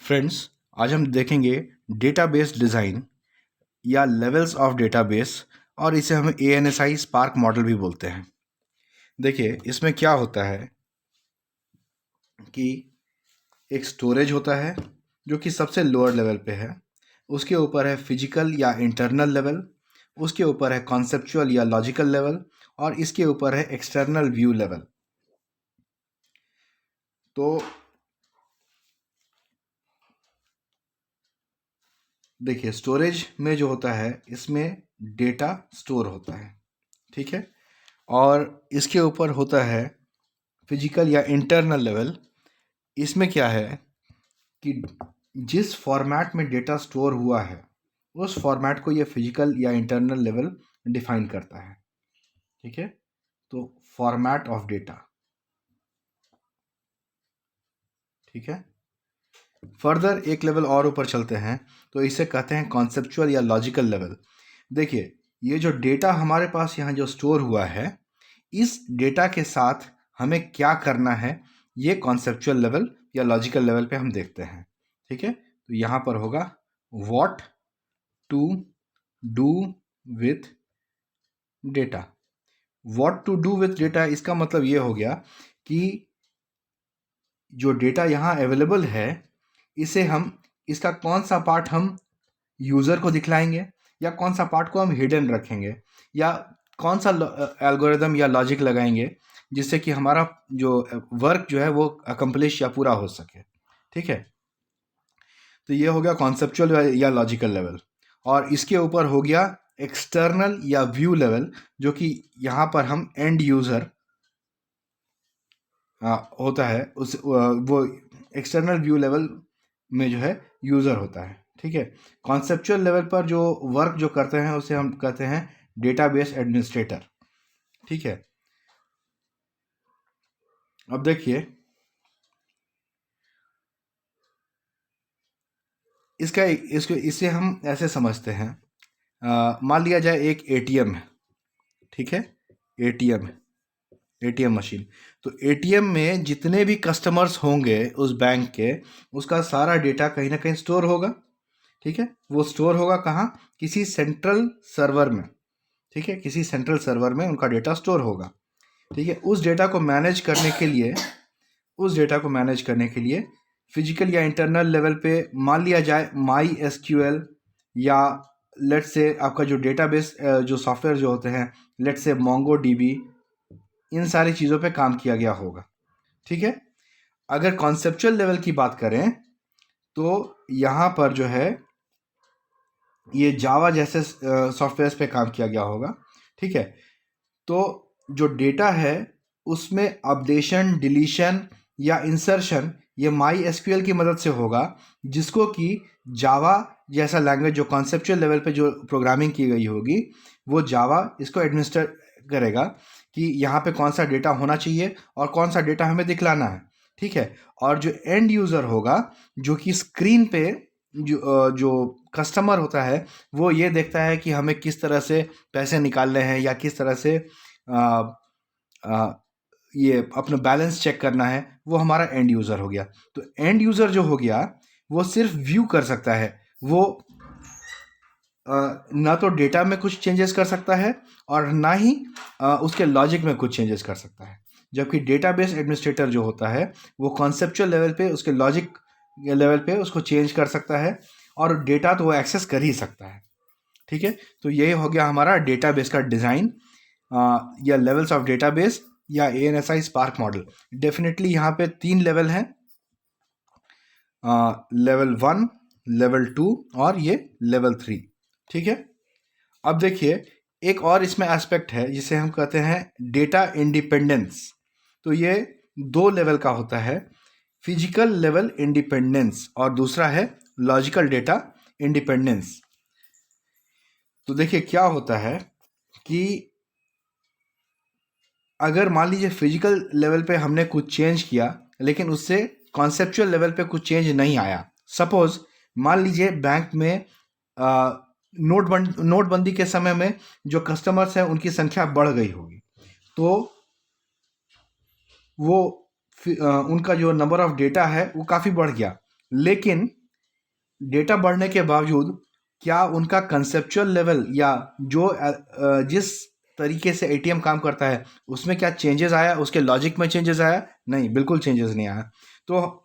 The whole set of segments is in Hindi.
फ्रेंड्स, आज हम देखेंगे डेटाबेस डिज़ाइन या लेवल्स ऑफ डेटाबेस, और इसे हम ANSI स्पार्क मॉडल भी बोलते हैं। देखिए, इसमें क्या होता है कि एक स्टोरेज होता है जो कि सबसे लोअर लेवल पे है। उसके ऊपर है फिजिकल या इंटरनल लेवल, उसके ऊपर है कॉन्सेप्चुअल या लॉजिकल लेवल, और इसके ऊपर है एक्सटर्नल व्यू लेवल। तो देखिए, स्टोरेज में जो होता है इसमें डेटा स्टोर होता है, ठीक है। और इसके ऊपर होता है फिजिकल या इंटरनल लेवल। इसमें क्या है कि जिस फॉर्मेट में डेटा स्टोर हुआ है उस फॉर्मेट को ये फिजिकल या इंटरनल लेवल डिफाइन करता है, ठीक है। तो फॉर्मेट ऑफ डेटा, ठीक है। फर्दर एक लेवल और ऊपर चलते हैं तो इसे कहते हैं कॉन्सेप्चुअल या लॉजिकल लेवल। देखिए, ये जो डेटा हमारे पास यहाँ जो स्टोर हुआ है, इस डेटा के साथ हमें क्या करना है, ये कॉन्सेप्चुअल लेवल या लॉजिकल लेवल पे हम देखते हैं, ठीक है। तो यहाँ पर होगा what to do with data. What to do with data, इसका मतलब ये हो गया कि जो डेटा यहाँ अवेलेबल है, इसे हम इसका कौन सा पार्ट हम यूज़र को दिखलाएंगे, या कौन सा पार्ट को हम हिडन रखेंगे, या कौन सा एल्गोरिदम या लॉजिक लगाएंगे जिससे कि हमारा जो वर्क जो है वो अकम्प्लिश या पूरा हो सके, ठीक है। तो ये हो गया कॉन्सेप्चुअल या लॉजिकल लेवल। और इसके ऊपर हो गया एक्सटर्नल या व्यू लेवल, जो कि यहाँ पर हम एंड यूज़र होता है, वो एक्सटर्नल व्यू लेवल में जो है यूज़र होता है, ठीक है। कॉन्सेप्चुअल लेवल पर जो वर्क जो करते हैं उसे हम कहते हैं डेटाबेस एडमिनिस्ट्रेटर, ठीक है। अब देखिए, इसे हम ऐसे समझते हैं। मान लिया जाए एक ATM है, ठीक है। ATM है, ATM मशीन। तो ATM में जितने भी कस्टमर्स होंगे उस बैंक के, उसका सारा डेटा कहीं ना कहीं स्टोर होगा, ठीक है। वो स्टोर होगा कहाँ? किसी सेंट्रल सर्वर में, ठीक है। किसी सेंट्रल सर्वर में उनका डेटा स्टोर होगा, ठीक है। उस डेटा को मैनेज करने के लिए फिजिकल या इंटरनल लेवल पे मान लिया जाए MySQL, या लेट्स से आपका जो डेटाबेस जो सॉफ्टवेयर जो होते हैं, लेट्स से MongoDB, इन सारी चीज़ों पे काम किया गया होगा, ठीक है। अगर कॉन्सेप्चुअल लेवल की बात करें तो यहाँ पर जो है ये जावा जैसे सॉफ्टवेयर पे काम किया गया होगा, ठीक है। तो जो डेटा है उसमें अपडेशन, डिलीशन या इंसर्शन ये MySQL की मदद से होगा, जिसको कि जावा जैसा लैंग्वेज जो कॉन्सेप्चुअल लेवल पे जो प्रोग्रामिंग की गई होगी, वो जावा इसको एडमिनिस्टर करेगा कि यहाँ पे कौन सा डेटा होना चाहिए और कौन सा डेटा हमें दिखलाना है, ठीक है। और जो एंड यूज़र होगा, जो कि स्क्रीन पे जो कस्टमर होता है, वो ये देखता है कि हमें किस तरह से पैसे निकालने हैं या किस तरह से आ, आ, ये अपना बैलेंस चेक करना है, वो हमारा एंड यूज़र हो गया। तो एंड यूज़र जो हो गया वो सिर्फ व्यू कर सकता है, वो ना तो डेटा में कुछ चेंजेस कर सकता है और ना ही उसके लॉजिक में कुछ चेंजेस कर सकता है। जबकि डेटाबेस एडमिनिस्ट्रेटर जो होता है वो कॉन्सेप्चुअल लेवल पे उसके लॉजिक लेवल पे उसको चेंज कर सकता है, और डेटा तो वो एक्सेस कर ही सकता है, ठीक है। तो यही हो गया हमारा डेटाबेस का डिज़ाइन या लेवल्स ऑफ डेटाबेस या ANSI स्पार्क मॉडल। डेफिनेटली यहाँ पे 3 लेवल हैं, लेवल 1, लेवल 2 और ये लेवल 3, ठीक है। अब देखिए, एक और इसमें एस्पेक्ट है जिसे हम कहते हैं डेटा इंडिपेंडेंस। तो ये 2 लेवल का होता है, फिजिकल लेवल इंडिपेंडेंस और दूसरा है लॉजिकल डेटा इंडिपेंडेंस। तो देखिए क्या होता है कि अगर मान लीजिए फिजिकल लेवल पे हमने कुछ चेंज किया लेकिन उससे कॉन्सेप्चुअल लेवल पे कुछ चेंज नहीं आया। सपोज मान लीजिए बैंक में नोटबंदी के समय में जो कस्टमर्स हैं उनकी संख्या बढ़ गई होगी, तो वो उनका जो नंबर ऑफ डेटा है वो काफ़ी बढ़ गया। लेकिन डेटा बढ़ने के बावजूद क्या उनका कंसेप्चुअल लेवल या जो जिस तरीके से एटीएम काम करता है उसमें क्या चेंजेस आया, उसके लॉजिक में चेंजेस आया? नहीं, बिल्कुल चेंजेस नहीं आया। तो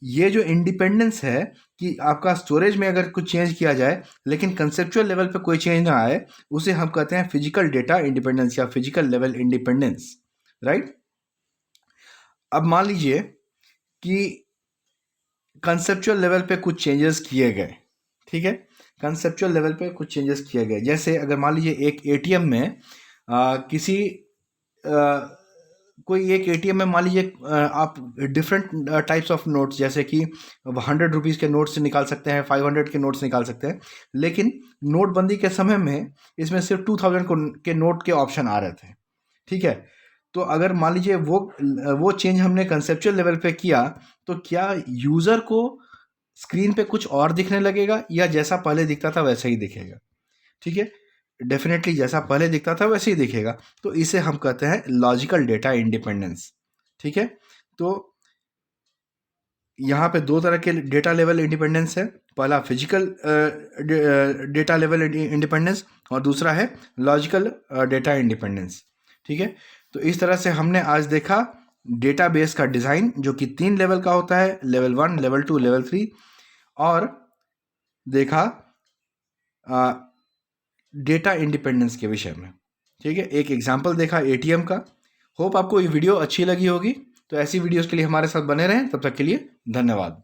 ये जो इंडिपेंडेंस है कि आपका स्टोरेज में अगर कुछ चेंज किया जाए लेकिन कंसेप्चुअल लेवल पे कोई चेंज ना आए, उसे हम कहते हैं फिजिकल डेटा इंडिपेंडेंस या फिजिकल लेवल इंडिपेंडेंस, राइट। अब मान लीजिए कि कंसेप्चुअल लेवल पे कुछ चेंजेस किए गए, ठीक है, कंसेप्चुअल लेवल पे कुछ चेंजेस किए गए। जैसे अगर मान लीजिए एक एटीएम में किसी कोई एक एटीएम में मान लीजिए आप डिफरेंट टाइप्स ऑफ नोट्स, जैसे कि 100 रुपीज़ के नोट से निकाल सकते हैं, 500 के नोट से निकाल सकते हैं, लेकिन नोटबंदी के समय में इसमें सिर्फ 2000 के नोट के ऑप्शन आ रहे थे, ठीक है। तो अगर मान लीजिए वो चेंज हमने कंसेप्चुअल लेवल पे किया, तो क्या यूज़र को स्क्रीन पे कुछ और दिखने लगेगा या जैसा पहले दिखता था वैसा ही दिखेगा? ठीक है, डेफिनेटली जैसा पहले दिखता था वैसे ही दिखेगा। तो इसे हम कहते हैं लॉजिकल डेटा इंडिपेंडेंस, ठीक है। तो यहाँ पे दो तरह के डेटा लेवल इंडिपेंडेंस है, पहला फिजिकल डेटा लेवल इंडिपेंडेंस और दूसरा है लॉजिकल डेटा इंडिपेंडेंस, ठीक है। तो इस तरह से हमने आज देखा डेटाबेस का डिज़ाइन, जो कि 3 लेवल का होता है, लेवल 1, लेवल 2, लेवल 3, और देखा डेटा इंडिपेंडेंस के विषय में, ठीक है। एक एग्जाम्पल देखा एटीएम का। होप आपको ये वीडियो अच्छी लगी होगी। तो ऐसी वीडियोस के लिए हमारे साथ बने रहें। तब तक के लिए धन्यवाद।